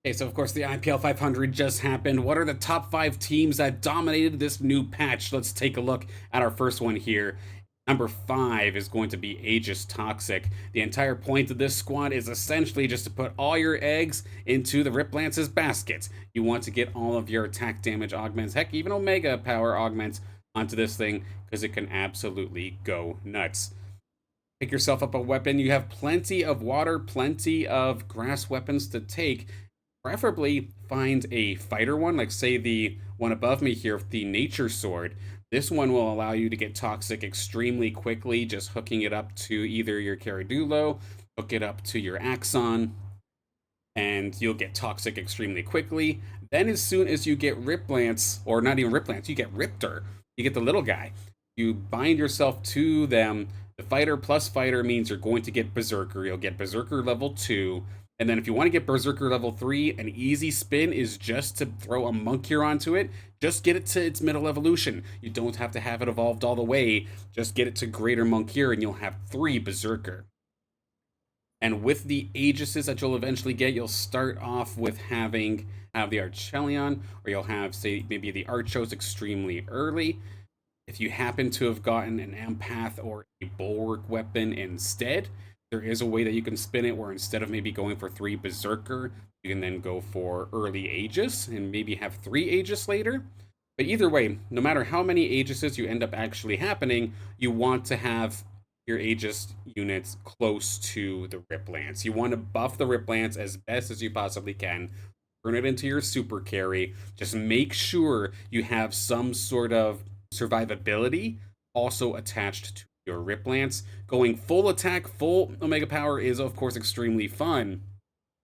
Okay, so of course the IPL 500 just happened. What are the top 5 teams that dominated this new patch? Let's take a look at our first one here. Number 5 is going to be Aegis Toxic. The entire point of this squad is essentially just to put all your eggs into the Rip Lance's basket. You want to get all of your attack damage augments, heck, even Omega power augments onto this thing because it can absolutely go nuts. Pick yourself up a weapon. You have plenty of water, plenty of grass weapons to take. Preferably find a fighter one, like say the one above me here, the nature sword. This one will allow you to get toxic extremely quickly, just hooking it up to either your Caradulo, hook it up to your Axon, and you'll get toxic extremely quickly. Then as soon as you get Riplance, or not even Riplance, you get Riptor, you get the little guy. You bind yourself to them. The fighter plus fighter means you're going to get Berserker. You'll get Berserker level 2. And then if you want to get Berserker level 3, an easy spin is just to throw a Monkier onto it. Just get it to its middle evolution. You don't have to have it evolved all the way. Just get it to Greater Monkier and you'll have 3 Berserker. And with the Aegises that you'll eventually get, you'll start off with have the Archelion, or you'll have, say, maybe the Archos extremely early. If you happen to have gotten an Empath or a Bulwark weapon instead, there is a way that you can spin it where instead of maybe going for 3 Berserker, you can then go for early Aegis and maybe have 3 Aegis later. But either way, no matter how many Aegises you end up actually happening, you want to have your Aegis units close to the Rip Lance. You want to buff the Rip Lance as best as you possibly can. Turn it into your super carry. Just make sure you have some sort of survivability also attached to your Rip Lance. Going full attack, full Omega power is of course extremely fun,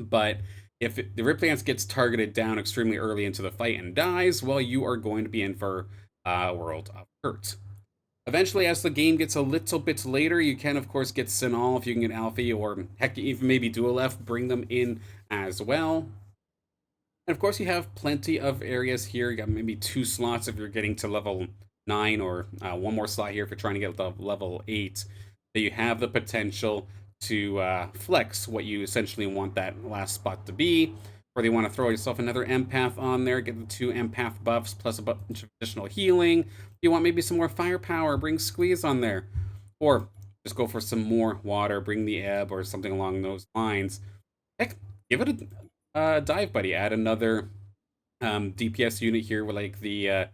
but if the Rip Lance gets targeted down extremely early into the fight and dies, well, you are going to be in for a world of hurt. Eventually, as the game gets a little bit later, you can, of course, get Sinal if you can get Alfie, or heck, even maybe Dualef, bring them in as well. And of course, you have plenty of areas here. You got maybe 2 slots if you're getting to level 9, or one more slot here if you're trying to get to level 8. That you have the potential to flex what you essentially want that last spot to be. Or you want to throw yourself another empath on there, get the 2 empath buffs plus a bunch of additional healing. You want maybe some more firepower, bring Squeeze on there. Or just go for some more water, bring the ebb or something along those lines. Heck, give it a dive, buddy. Add another DPS unit here with like the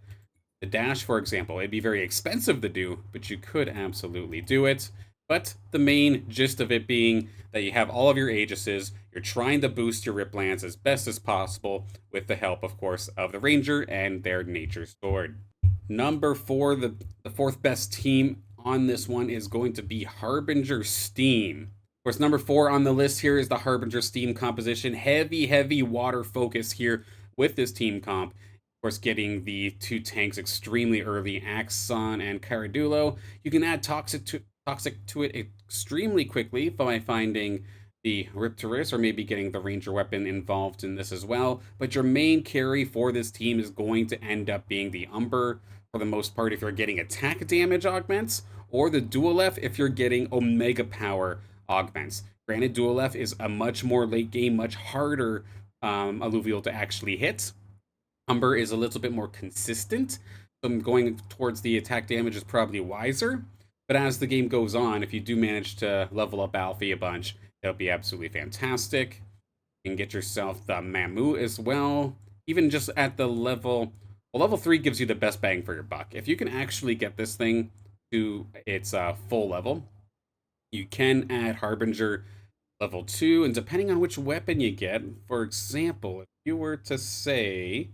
dash, for example. It'd be very expensive to do, but you could absolutely do it. But the main gist of it being that you have all of your Aegises, you're trying to boost your Rip Lance as best as possible with the help, of course, of the Ranger and their Nature Sword. Number 4, the 4th best team on this one is going to be Harbinger Steam. Of course, number 4 on the list here is the Harbinger Steam composition. Heavy water focus here with this team comp. Of course, getting the 2 tanks extremely early, Axon and Caradulo. You can add Toxic to it extremely quickly by finding the Riptorus or maybe getting the Ranger weapon involved in this as well. But your main carry for this team is going to end up being the Umber for the most part if you're getting attack damage augments, or the Dualef if you're getting Omega power augments. Granted, Dualef is a much more late game, much harder alluvial to actually hit. Umber is a little bit more consistent, so going towards the attack damage is probably wiser. But as the game goes on, if you do manage to level up Alfie a bunch, that'll be absolutely fantastic. You can get yourself the Mamu as well. Even just at the level... Well, level 3 gives you the best bang for your buck. If you can actually get this thing to its full level, you can add Harbinger level 2, and depending on which weapon you get, for example, if you were to say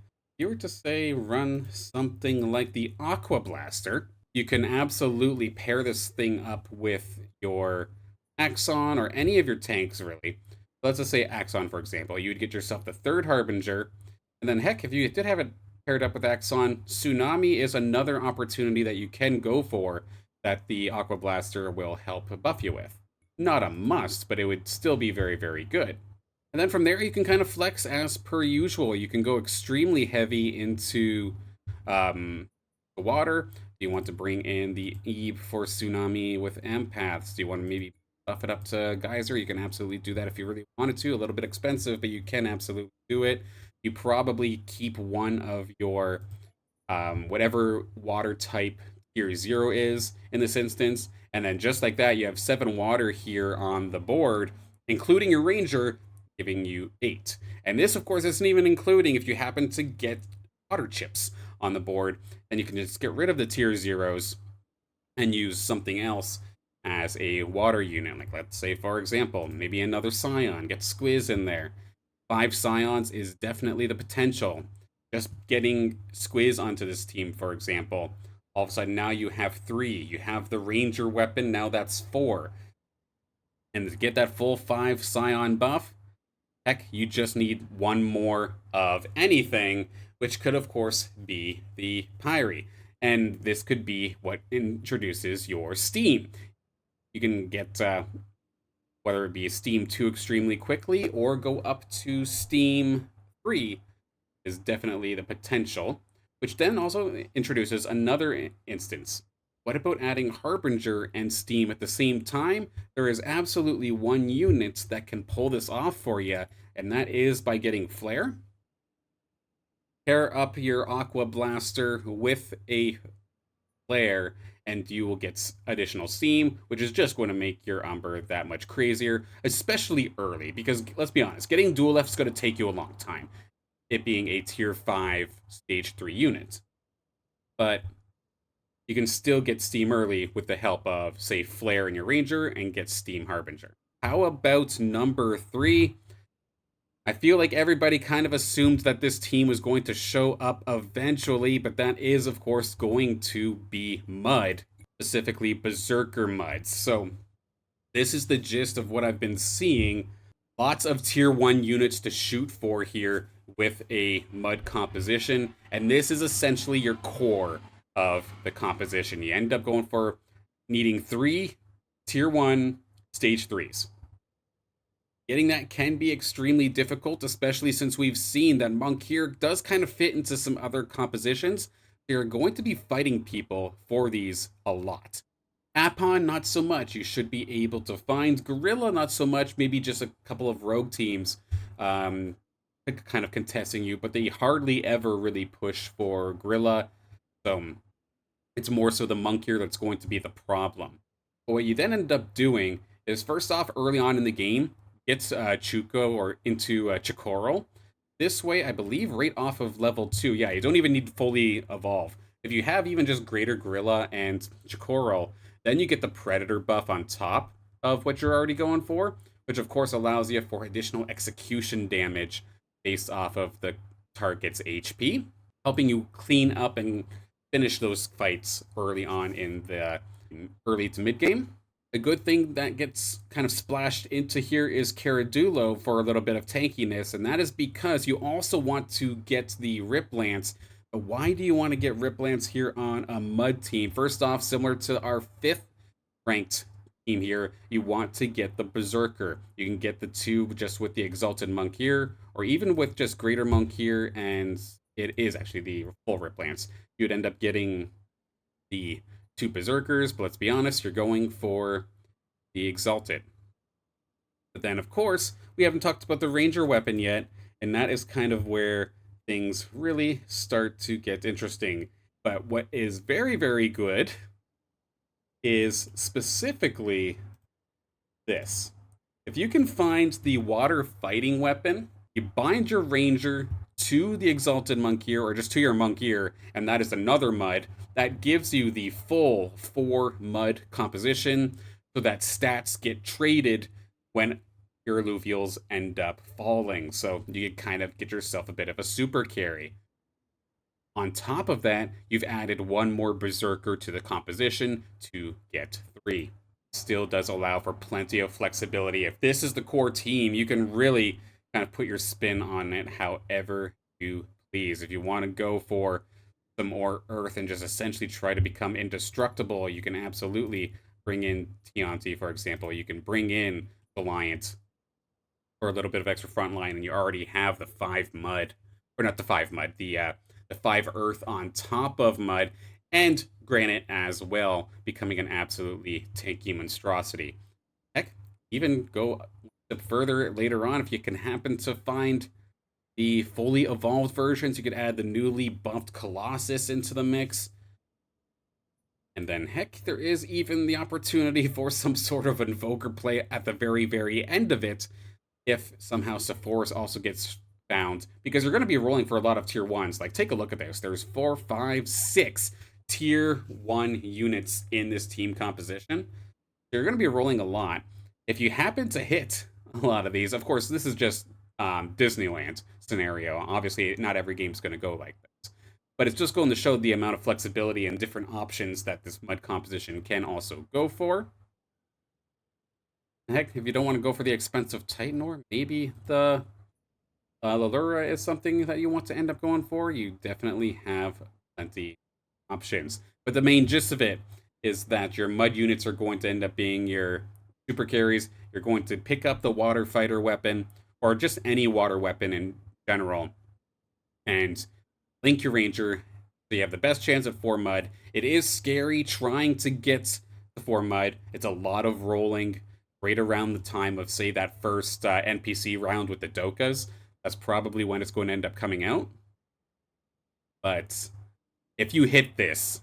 run something like the Aqua Blaster, you can absolutely pair this thing up with your Axon or any of your tanks, really. Let's just say Axon, for example. You'd get yourself the 3rd Harbinger, and then heck, if you did have it paired up with Axon, Tsunami is another opportunity that you can go for that the Aqua Blaster will help buff you with. Not a must, but it would still be very good. And then from there, you can kind of flex as per usual. You can go extremely heavy into the water. Do you want to bring in the Eve for Tsunami with empaths? Do you want to maybe buff it up to Geyser. You can absolutely do that if you really wanted to. A little bit expensive, but you can absolutely do it. You probably keep one of your whatever water type tier 0 is in this instance. And then just like that, you have 7 water here on the board, including your ranger, giving you 8. And this, of course, isn't even including if you happen to get water chips on the board, then you can just get rid of the tier 0s and use something else as a water unit. Like, let's say, for example, maybe another Scion, get Squiz in there. 5 Scions is definitely the potential. Just getting Squiz onto this team, for example, all of a sudden now you have 3. You have the Ranger weapon, now that's 4. And to get that full 5 Scion buff, heck, you just need one more of anything, which could, of course, be the Pyre. And this could be what introduces your Steam. You can get whether it be Steam 2 extremely quickly or go up to Steam 3 is definitely the potential, which then also introduces another instance. What about adding Harbinger and Steam at the same time? There is absolutely one unit that can pull this off for you, and that is by getting Flare. Pair up your Aqua Blaster with a Flare, and you will get additional Steam, which is just going to make your Umber that much crazier, especially early, because let's be honest, getting Dual F is going to take you a long time, it being a tier 5 stage 3 unit. But you can still get Steam early with the help of, say, Flare in your Ranger and get Steam Harbinger. How about number 3? I feel like everybody kind of assumed that this team was going to show up eventually, but that is, of course, going to be Mud, specifically Berserker Muds. So, this is the gist of what I've been seeing. Lots of tier 1 units to shoot for here with a Mud composition, and this is essentially your core of the composition. You end up going for needing 3 tier 1 stage 3s. Getting that can be extremely difficult, especially since we've seen that Monk here does kind of fit into some other compositions. You're going to be fighting people for these a lot. Apon, not so much. You should be able to find Gorilla, not so much. Maybe just a couple of rogue teams kind of contesting you, but they hardly ever really push for Gorilla. So it's more so the Monk here that's going to be the problem. But what you then end up doing is, first off, early on in the game, gets Chuko or into Chikoro. This way, I believe, right off of level 2. Yeah, you don't even need to fully evolve. If you have even just Greater Gorilla and Chikoro, then you get the Predator buff on top of what you're already going for, which of course allows you for additional execution damage based off of the target's HP, helping you clean up and finish those fights early on in the early to mid game. A good thing that gets kind of splashed into here is Caradulo for a little bit of tankiness, and that is because you also want to get the Rip Lance. But why do you want to get Rip Lance here on a Mud team? First off, similar to our 5th ranked team here, you want to get the Berserker. You can get the 2 just with the Exalted Monk here, or even with just Greater Monk here, and it is actually the full Rip Lance. You'd end up getting the 2 Berserkers, but let's be honest, you're going for the Exalted. But then, of course, we haven't talked about the Ranger weapon yet, and that is kind of where things really start to get interesting. But what is very, very good is specifically this. If you can find the water fighting weapon, you bind your Ranger to the Exalted Monk here, or just to your Monk here, and that is another Mud. That gives you the full 4 Mud composition, so that stats get traded when your Illuvials end up falling. So you kind of get yourself a bit of a super carry. On top of that, you've added 1 more Berserker to the composition to get 3. Still does allow for plenty of flexibility. If this is the core team, you can really kind of put your spin on it however you please. If you want to go for some more Earth and just essentially try to become indestructible, you can absolutely bring in Tianti, for example. You can bring in Valiant for a little bit of extra front line, and you already have the 5 Mud, or not the 5 Mud, the 5 Earth on top of Mud, and Granite as well, becoming an absolutely tanky monstrosity. Heck, even go a step further later on if you can happen to find the fully evolved versions. You could add the newly buffed Colossus into the mix. And then, heck, there is even the opportunity for some sort of Invoker play at the very, very end of it if somehow Sephora's also gets found. Because you're going to be rolling for a lot of tier 1s. Like, take a look at this. There's 4, 5, 6 tier 1 units in this team composition. You're going to be rolling a lot. If you happen to hit a lot of these, of course, this is just Disneyland scenario. Obviously, not every game's going to go like this. But it's just going to show the amount of flexibility and different options that this mud composition can also go for. Heck, if you don't want to go for the expensive Titanor, maybe the Lalura is something that you want to end up going for. You definitely have plenty options. But the main gist of it is that your mud units are going to end up being your super carries. You're going to pick up the water fighter weapon or just any water weapon in general and link your ranger. So you have the best chance at 4 mud. It is scary trying to get the 4 mud. It's a lot of rolling right around the time of, say, that first NPC round with the Dokas. That's probably when it's going to end up coming out. But if you hit this,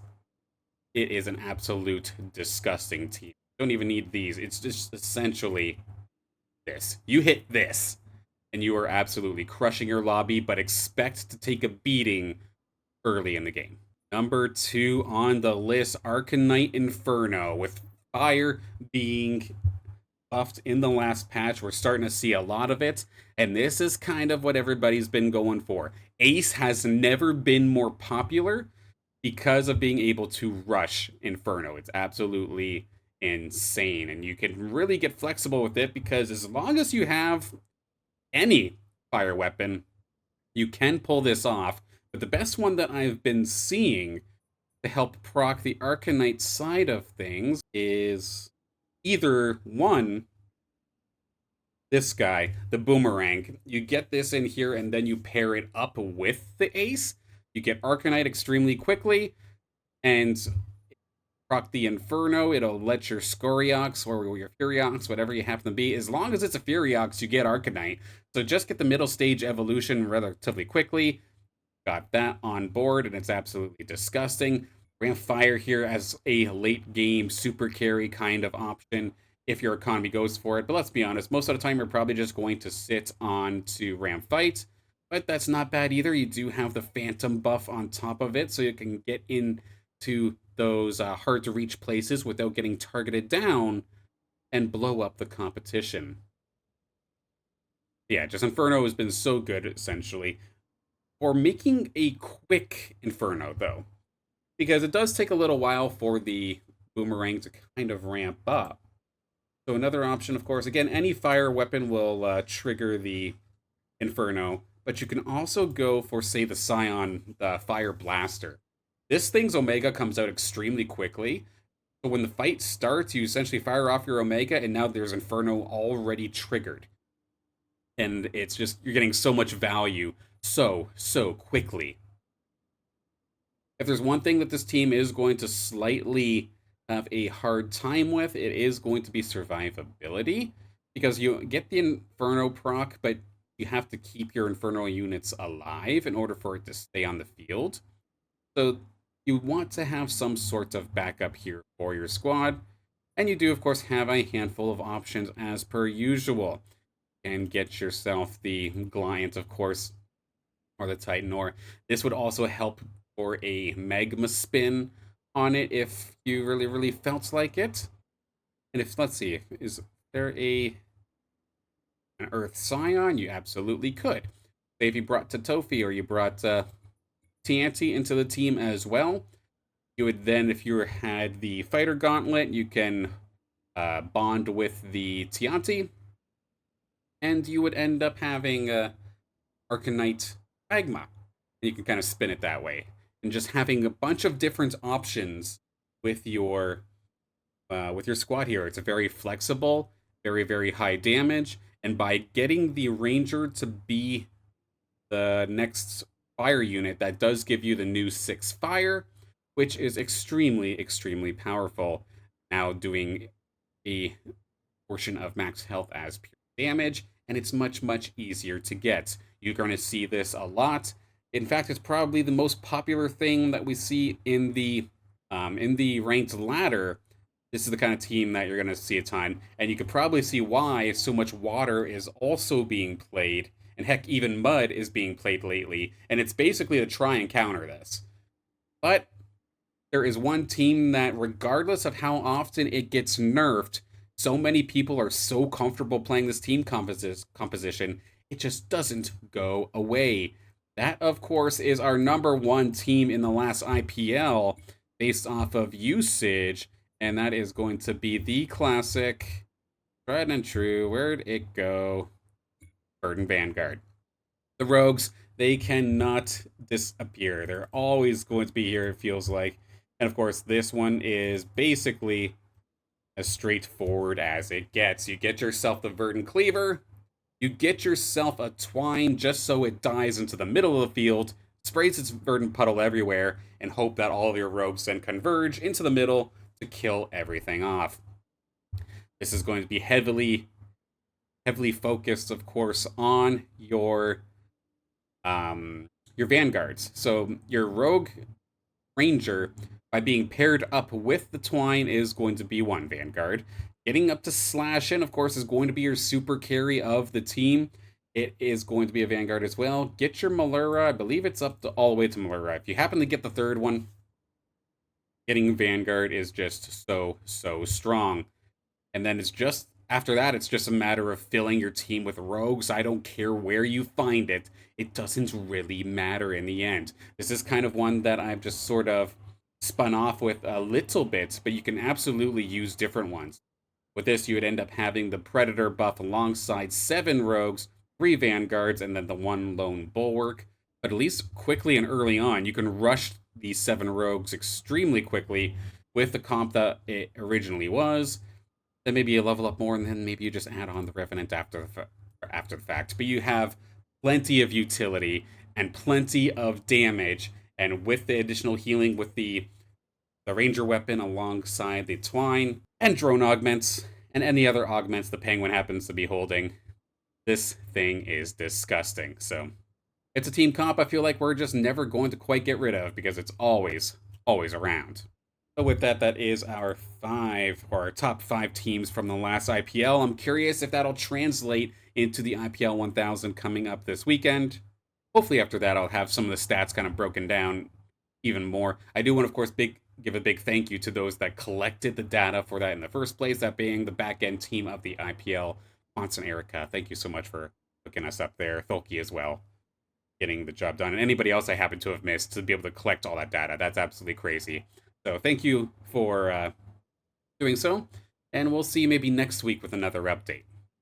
it is an absolute disgusting team. You don't even need these. It's just essentially this. You hit this, and you are absolutely crushing your lobby, but expect to take a beating early in the game. Number 2 on the list, Arcanite Inferno, with fire being buffed in the last patch. We're starting to see a lot of it, and this is kind of what everybody's been going for. Ace has never been more popular because of being able to rush Inferno. It's absolutely insane, and you can really get flexible with it because as long as you have any fire weapon, you can pull this off. But the best one that I've been seeing to help proc the Arcanite side of things is either one, this guy, the Boomerang. You get this in here and then you pair it up with the Ace. You get Arcanite extremely quickly, and proc the Inferno. It'll let your Scoriox or your Furiox, whatever you happen to be. As long as it's a Furiox, you get Arcanite. So just get the middle stage evolution relatively quickly. Got that on board, and it's absolutely disgusting. Ram Fire here as a late game super carry kind of option if your economy goes for it. But let's be honest, most of the time you're probably just going to sit on to Ram Fight. But that's not bad either. You do have the Phantom buff on top of it, so you can get into those hard to reach places without getting targeted down and blow up the competition. Yeah, just Inferno has been so good, essentially. For making a quick Inferno, though, because it does take a little while for the Boomerang to kind of ramp up. So another option, of course, again, any fire weapon will trigger the Inferno, but you can also go for, say, the Scion, the Fire Blaster. This thing's Omega comes out extremely quickly, so when the fight starts, you essentially fire off your Omega, and now there's Inferno already triggered. And it's just, you're getting so much value so quickly. If there's one thing that this team is going to slightly have a hard time with, it is going to be survivability. Because you get the Inferno proc, but you have to keep your Inferno units alive in order for it to stay on the field. So you want to have some sort of backup here for your squad. And you do, of course, have a handful of options as per usual. And get yourself the Goliath, of course, or the Titanor. This would also help for a Magma spin on it if you really felt like it. And if, let's see, is there an Earth Scion? You absolutely could. Say if you brought Tatofi or you brought Tianti into the team as well, you would then, if you had the Fighter Gauntlet, you can bond with the Tianti, and you would end up having Arcanite Magma. And you can kind of spin it that way. And just having a bunch of different options with your squad here. It's a very flexible, very high damage, and by getting the Ranger to be the next fire unit, that does give you the new 6 fire, which is extremely powerful. Now doing a portion of max health as pure damage, and it's much, much easier to get. You're going to see this a lot. In fact, it's probably the most popular thing that we see in the ranked ladder. This is the kind of team that you're going to see a ton, and you could probably see why so much water is also being played, and heck, even mud is being played lately, and it's basically to try and counter this. But there is one team that, regardless of how often it gets nerfed, so many people are so comfortable playing this team composition, it just doesn't go away. That, of course, is our number one team in the last IPL based off of usage, and that is going to be the classic, tried and true, where'd it go? Burden Vanguard. The rogues, they cannot disappear. They're always going to be here, it feels like. And of course, this one is basically as straightforward as it gets. You get yourself the Verdant Cleaver, you get yourself a Twine just so it dies into the middle of the field, sprays its Verdant Puddle everywhere, and hope that all of your rogues then converge into the middle to kill everything off. This is going to be heavily focused, of course, on your vanguards. So your rogue ranger, by being paired up with the Twine, is going to be one vanguard. Getting up to slash in, of course, is going to be your super carry of the team. It is going to be a vanguard as well. Get your Malura. I believe it's up to all the way to Malura. If you happen to get the third one, getting vanguard is just so strong. And then it's just after that, it's just a matter of filling your team with rogues. I don't care where you find it. It doesn't really matter in the end. This is kind of one that I've just sort of spun off with a little bit, but you can absolutely use different ones. With this, you would end up having the Predator buff alongside 7 rogues, 3 vanguards, and then the 1 lone bulwark. But at least quickly and early on, you can rush these 7 rogues extremely quickly with the comp that it originally was. Then maybe you level up more, and then maybe you just add on the Revenant after the fact. But you have plenty of utility and plenty of damage, and with the additional healing with the Ranger weapon alongside the Twine and drone augments and any other augments the Penguin happens to be holding, this thing is disgusting. So it's a team comp I feel like we're just never going to quite get rid of because it's always around. So with that, that is our our top 5 teams from the last IPL. I'm curious if that'll translate into the IPL 1000 coming up this weekend. Hopefully after that, I'll have some of the stats kind of broken down even more. I do want, of course, give a big thank you to those that collected the data for that in the first place, that being the back-end team of the IPL, Ponce and Erica. Thank you so much for hooking us up there. Tholke as well, getting the job done. And anybody else I happen to have missed to be able to collect all that data. That's absolutely crazy. So thank you for doing so, and we'll see you maybe next week with another update.